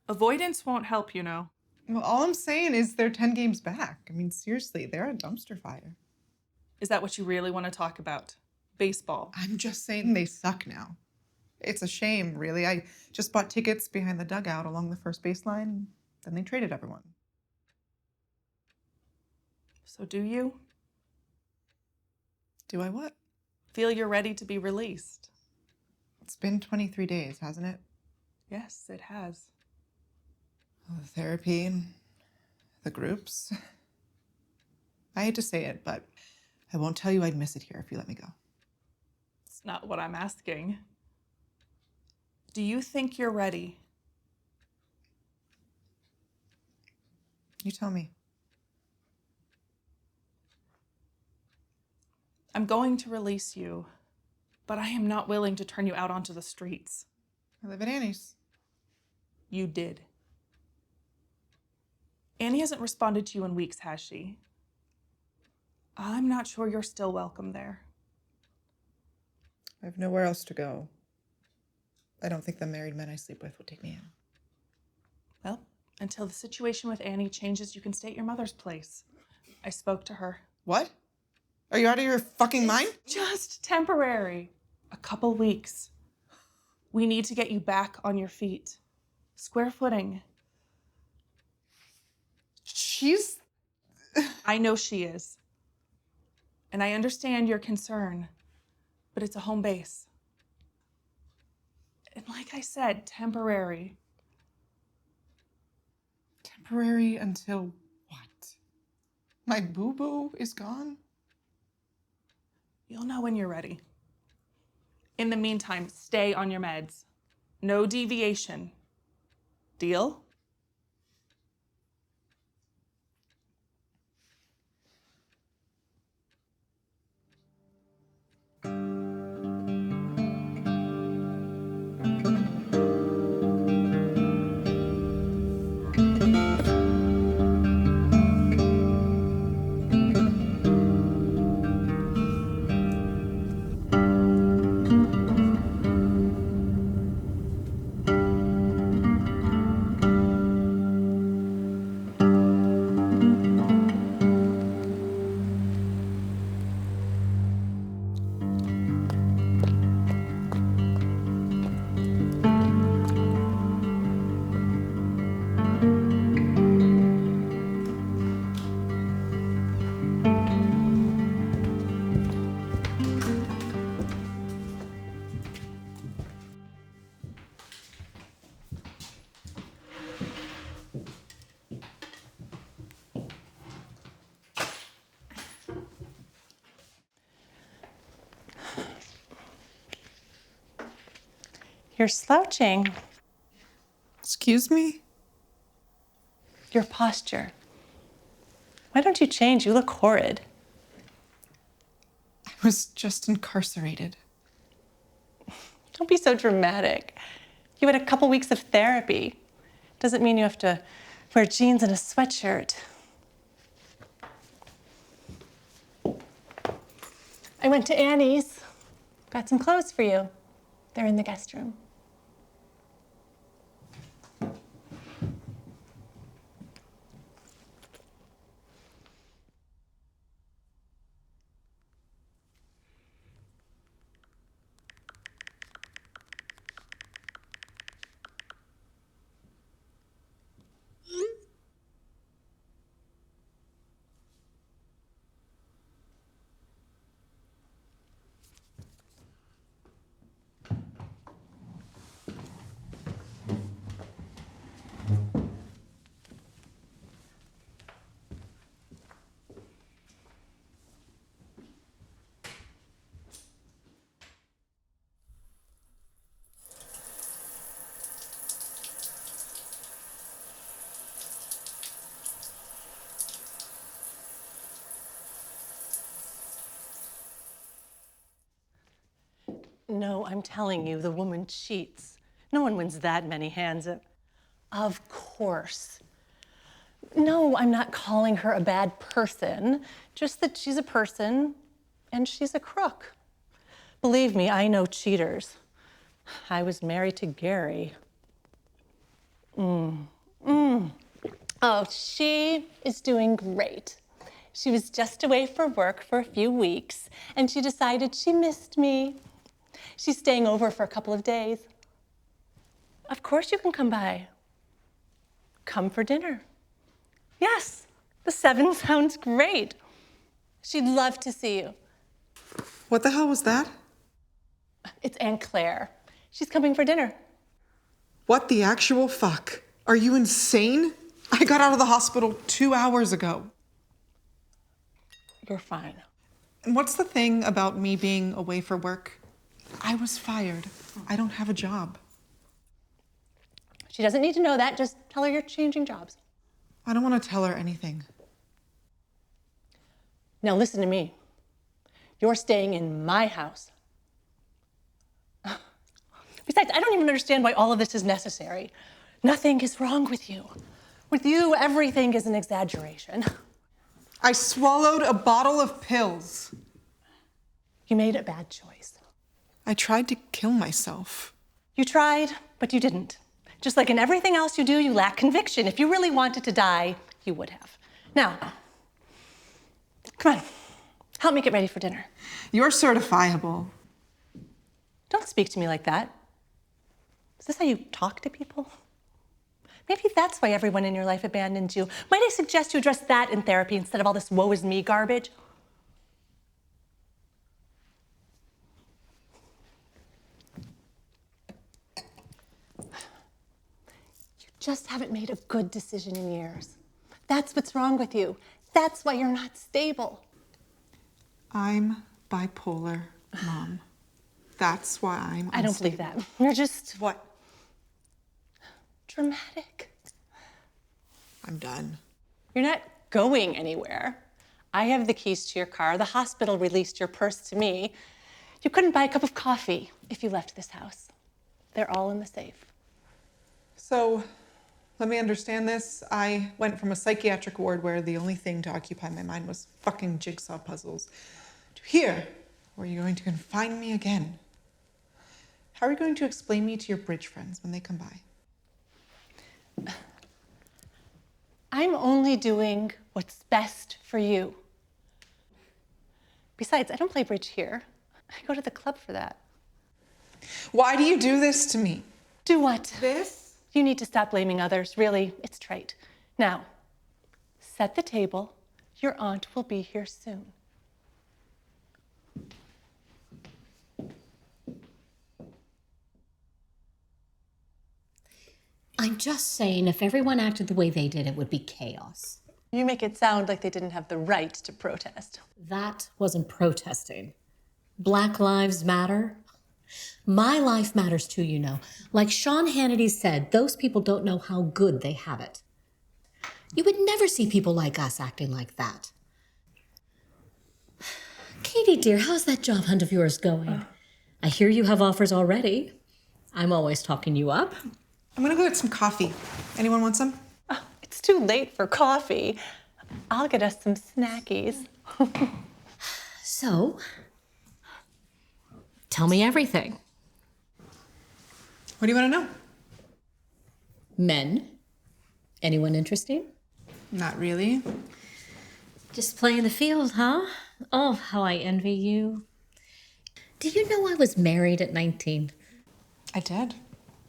Avoidance won't help, you know. Well, all I'm saying is they're 10 games back. I mean, seriously, they're a dumpster fire. Is that what you really want to talk about? Baseball. I'm just saying they suck now. It's a shame, really. I just bought tickets behind the dugout along the first baseline, then they traded everyone. So do you? Do I what? Feel you're ready to be released? It's been 23 days, hasn't it? Yes, it has. The therapy and the groups. I hate to say it, but I won't tell you I'd miss it here if you let me go. It's not what I'm asking. Do you think you're ready? You tell me. I'm going to release you, but I am not willing to turn you out onto the streets. I live at Annie's. You did. Annie hasn't responded to you in weeks, has she? I'm not sure you're still welcome there. I have nowhere else to go. I don't think the married men I sleep with will take me in. Well, until the situation with Annie changes, you can stay at your mother's place. I spoke to her. What? Are you out of your fucking mind? Just temporary. A couple weeks. We need to get you back on your feet. Square footing. She's... I know she is. And I understand your concern, but it's a home base. And like I said, temporary. Temporary until what? My boo-boo is gone? You'll know when you're ready. In the meantime, stay on your meds. No deviation. Deal? You're slouching. Excuse me? Your posture. Why don't you change? You look horrid. I was just incarcerated. Don't be so dramatic. You had a couple weeks of therapy. Doesn't mean you have to wear jeans and a sweatshirt. I went to Annie's. Got some clothes for you. They're in the guest room. No, I'm telling you, the woman cheats. No one wins that many hands. Of course. No, I'm not calling her a bad person, just that she's a person and she's a crook. Believe me, I know cheaters. I was married to Gary. Oh, she is doing great. She was just away for work for a few weeks, and she decided she missed me. She's staying over for a couple of days. Of course you can come by. Come for dinner. Yes, the 7 sounds great. She'd love to see you. What the hell was that? It's Aunt Claire. She's coming for dinner. What the actual fuck? Are you insane? I got out of the hospital 2 hours ago. You're fine. And what's the thing about me being away for work? I was fired. I don't have a job. She doesn't need to know that. Just tell her you're changing jobs. I don't want to tell her anything. Now listen to me. You're staying in my house. Besides, I don't even understand why all of this is necessary. Nothing is wrong with you. With you, everything is an exaggeration. I swallowed a bottle of pills. You made a bad choice. I tried to kill myself. You tried, but you didn't. Just like in everything else you do, you lack conviction. If you really wanted to die, you would have. Now, come on. Help me get ready for dinner. You're certifiable. Don't speak to me like that. Is this how you talk to people? Maybe that's why everyone in your life abandons you. Might I suggest you address that in therapy instead of all this woe is me garbage? You just haven't made a good decision in years. That's what's wrong with you. That's why you're not stable. I'm bipolar, Mom. That's why I'm I don't believe that. You're just What? dramatic. I'm done. You're not going anywhere. I have the keys to your car. The hospital released your purse to me. You couldn't buy a cup of coffee if you left this house. They're all in the safe. So, let me understand this. I went from a psychiatric ward where the only thing to occupy my mind was fucking jigsaw puzzles to here, where you're going to confine me again. How are you going to explain me to your bridge friends when they come by? I'm only doing what's best for you. Besides, I don't play bridge here. I go to the club for that. Why do you do this to me? Do what? This? You need to stop blaming others. Really, it's trite. Now, set the table. Your aunt will be here soon. I'm just saying, if everyone acted the way they did, it would be chaos. You make it sound like they didn't have the right to protest. That wasn't protesting. Black Lives Matter. My life matters too, you know. Like Sean Hannity said, those people don't know how good they have it. You would never see people like us acting like that. Katie, dear, how's that job hunt of yours going? I hear you have offers already. I'm always talking you up. I'm gonna go get some coffee. Anyone want some? Oh, it's too late for coffee. I'll get us some snackies. So, tell me everything. What do you want to know? Men? Anyone interesting? Not really. Just playing the field, huh? Oh, how I envy you. Do you know I was married at 19? I did.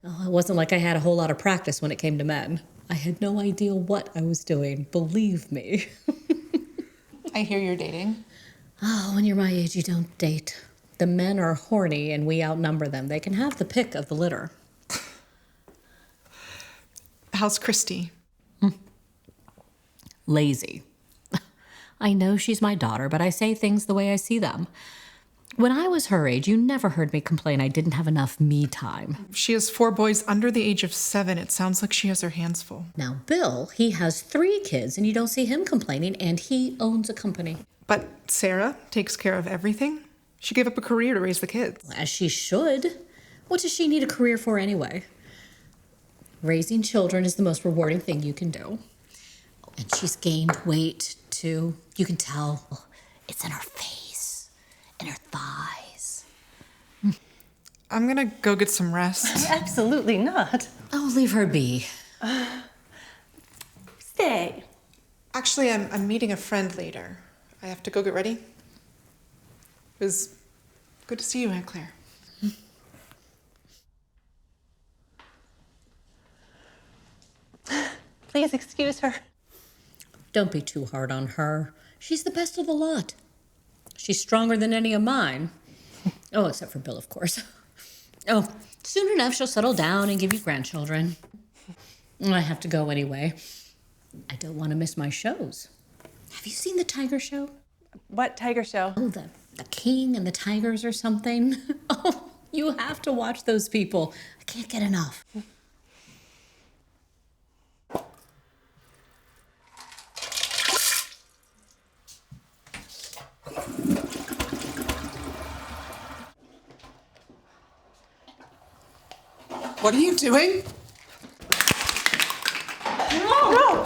Oh, it wasn't like I had a whole lot of practice when it came to men. I had no idea what I was doing, believe me. I hear you're dating. Oh, when you're my age, you don't date. The men are horny and we outnumber them. They can have the pick of the litter. How's Christy? Lazy. I know she's my daughter, but I say things the way I see them. When I was her age, you never heard me complain I didn't have enough me time. She has 4 boys under the age of 7. It sounds like she has her hands full. Now, Bill, he has 3 kids, and you don't see him complaining, and he owns a company. But Sarah takes care of everything. She gave up a career to raise the kids. As she should. What does she need a career for anyway? Raising children is the most rewarding thing you can do. And she's gained weight, too. You can tell. It's in her face, in her thighs. I'm gonna go get some rest. Absolutely not. Oh, leave her be. Stay. Actually, I'm meeting a friend later. I have to go get ready. It was good to see you, Aunt Claire. Please excuse her. Don't be too hard on her. She's the best of the lot. She's stronger than any of mine. Oh, except for Bill, of course. Oh, soon enough she'll settle down and give you grandchildren. I have to go anyway. I don't want to miss my shows. Have you seen the Tiger Show? What tiger show? Oh, the King and the Tigers or something. Oh, you have to watch those people. I can't get enough. What are you doing? No!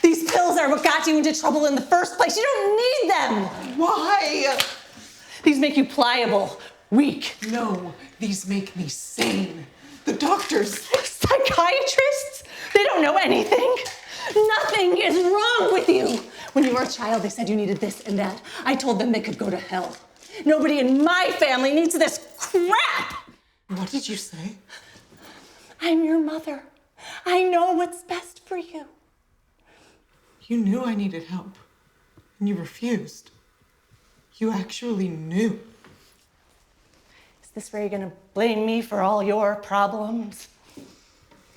These pills are what got you into trouble in the first place. You don't need them. Why? These make you pliable, weak. No, these make me sane. The doctors. Psychiatrists? They don't know anything. Nothing is wrong with you. When you were a child, they said you needed this and that. I told them they could go to hell. Nobody in my family needs this crap. What did you say? I'm your mother. I know what's best for you. You knew I needed help, and you refused. You actually knew. Is this where you're gonna blame me for all your problems?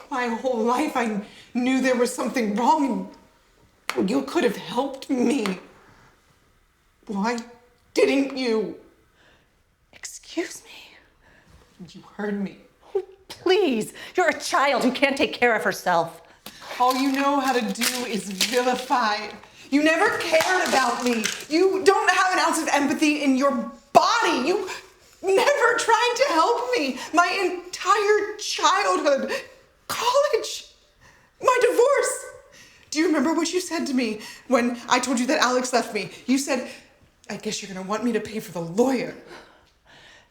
My whole life I knew there was something wrong. You could have helped me. Why didn't you? Excuse me? You heard me. Oh, please, you're a child who can't take care of herself. All you know how to do is vilify. You never cared about me. You don't have an ounce of empathy in your body. You never tried to help me. My entire childhood, college, my divorce. Do you remember what you said to me when I told you that Alex left me? You said, I guess you're gonna want me to pay for the lawyer.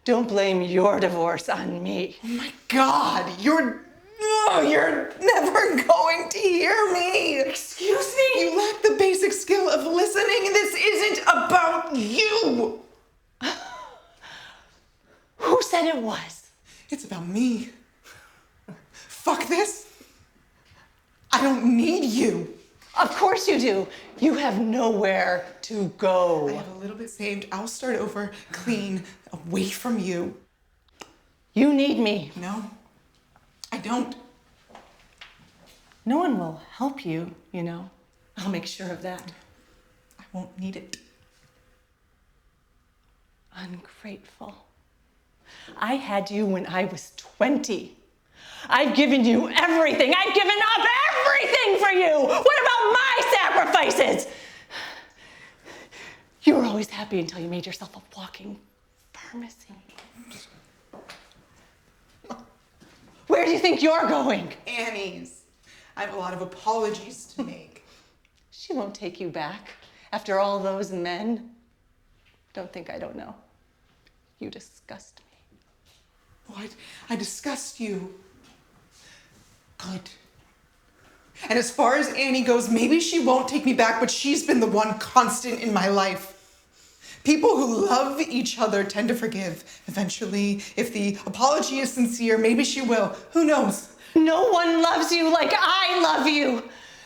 Don't blame your divorce on me. Oh my God, you're never going to hear me. Excuse me? You lack the basic skill of listening. This isn't about you. Who said it was? It's about me. Fuck this. I don't need you. Of course you do. You have nowhere to go. I have a little bit saved. I'll start over clean, away from you. You need me. No, I don't. No one will help you, you know. I'll make sure of that. I won't need it. Ungrateful. I had you when I was 20. I've given you everything. I've given up everything for you. What about my sacrifices? You were always happy until you made yourself a walking pharmacy. Where do you think you're going? Annie's. I have a lot of apologies to make. She won't take you back after all those men. Don't think I don't know. You disgust me. Oh, I disgust you. Good. And as far as Annie goes, maybe she won't take me back, but she's been the one constant in my life. People who love each other tend to forgive. Eventually, if the apology is sincere, maybe she will. Who knows? No one loves you like I love you.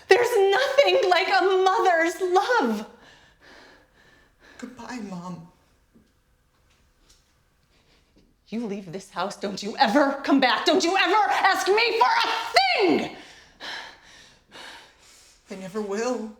There's nothing like a mother's love. Goodbye, Mom. You leave this house, don't you ever come back. Don't you ever ask me for a thing. I never will.